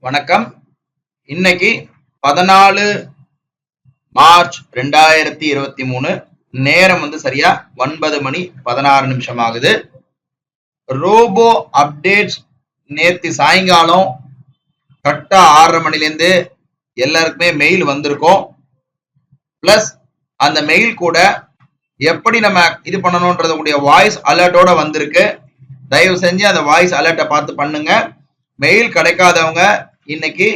வணக்கம். இன்னைக்கு 14 மார்ச் 2023 நேரம் சரியா 9 மணி 16 நிமிஷம் ஆகுது. ரோபோ அப்டேட்ஸ் நேத்து சாயங்காலம் கரெக்டா 6:30 மணிலேருந்து எல்லாருக்குமே மெயில் வந்திருக்கும். பிளஸ் அந்த மெயில் கூட எப்படி நம்ம இது பண்ணணும்ன்றது உடைய வாய்ஸ் அலர்ட்டோட வந்திருக்கு. தயவு செஞ்சு அந்த வாய்ஸ் அலர்ட்டை பார்த்து பண்ணுங்க. மெயில் கிடைக்காதவங்க இன்னைக்கு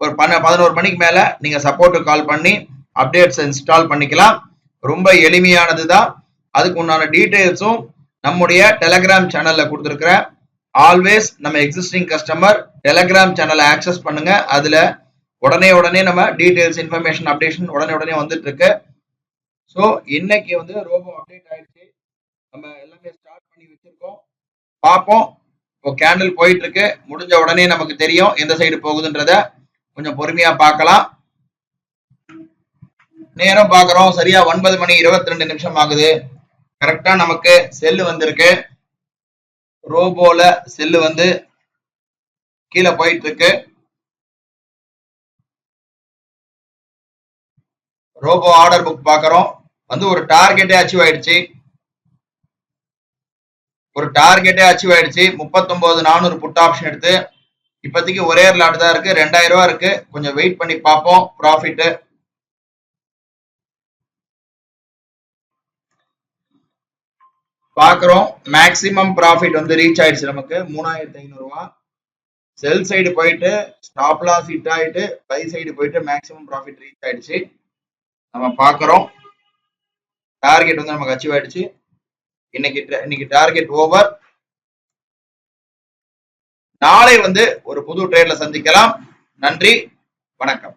ஒரு 11 மணிக்கு மேல நீங்க சப்போர்ட்டுக்கு கால் பண்ணி அப்டேட்ஸ் இன்ஸ்டால் பண்ணிக்கலாம். ரொம்ப எளிமையானது தான். அதுக்கு உண்டான டீடைல்ஸும் நம்முடைய டெலிகிராம் சேனல்ல கொடுத்துருக்கிறேன். ஆல்வேஸ் நம்ம எக்ஸிஸ்டிங் கஸ்டமர் டெலிகிராம் சேனலை ஆக்சஸ் பண்ணுங்க. அதுல உடனே நம்ம டீடைல்ஸ் இன்ஃபர்மேஷன் அப்டேஷன் உடனே வந்துட்டு இருக்கு. ஸோ இன்னைக்கு ரோபோ அப்டேட் ஆயிடுச்சு. நம்ம எல்லாமே ஸ்டார்ட் பண்ணி வச்சிருக்கோம். பார்ப்போம். இப்போ கேண்டில் போயிட்டு இருக்கு. முடிஞ்ச உடனே நமக்கு தெரியும் எந்த சைடு போகுதுன்றத. கொஞ்சம் பொறுமையா பார்க்கலாம். நேரம் பார்க்கிறோம். சரியா 9 மணி 22 நிமிஷம் ஆகுது. கரெக்டா நமக்கு செல்லு வந்திருக்கு. ரோபோல செல்லு கீழே போயிட்டு இருக்கு. ரோபோ ஆர்டர் புக் பார்க்கிறோம். ஒரு டார்கெட்டே அச்சீவ் ஆயிடுச்சு. 39,400 புட் ஆப்ஷன் எடுத்து இப்போதைக்கு ஒரே லாட் தான் இருக்கு. 2000 ரூபாய் இருக்கு. கொஞ்சம் வெயிட் பண்ணி பார்ப்போம். ப்ராஃபிட் பார்க்கிறோம். மேக்சிமம் ப்ராஃபிட் ரீச் ஆயிடுச்சு. நமக்கு 3,500 ரூபாய். செல் சைடு போயிட்டு ஸ்டாப் லாஸ் ஹிட் ஆயிட்டு பை சைடு போயிட்டு மேக்சிமம் ப்ராஃபிட் ரீச் ஆயிடுச்சு. நம்ம பார்க்கிறோம். டார்கெட் நமக்கு அச்சீவ் ஆயிடுச்சு. இன்னைக்கு டார்கெட் ஓவர். நாளை ஒரு புது ட்ரேட்ல சந்திக்கலாம். நன்றி, வணக்கம்.